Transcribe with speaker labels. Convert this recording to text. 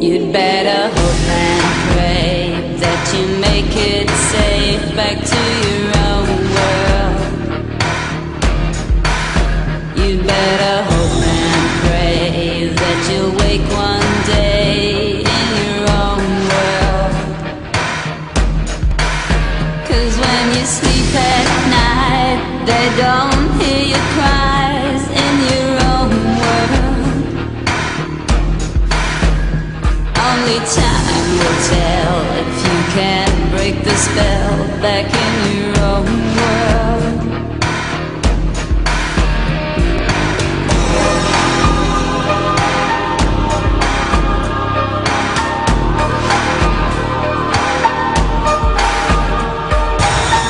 Speaker 1: You'd better hope and pray that you make it safe back to your own world. You'd better hope and pray that you'll wake one day in your own world. 'Cause when you sleep at night, they don't hear your cries in your own world. Only time will tell if you can break the spell back in your own world.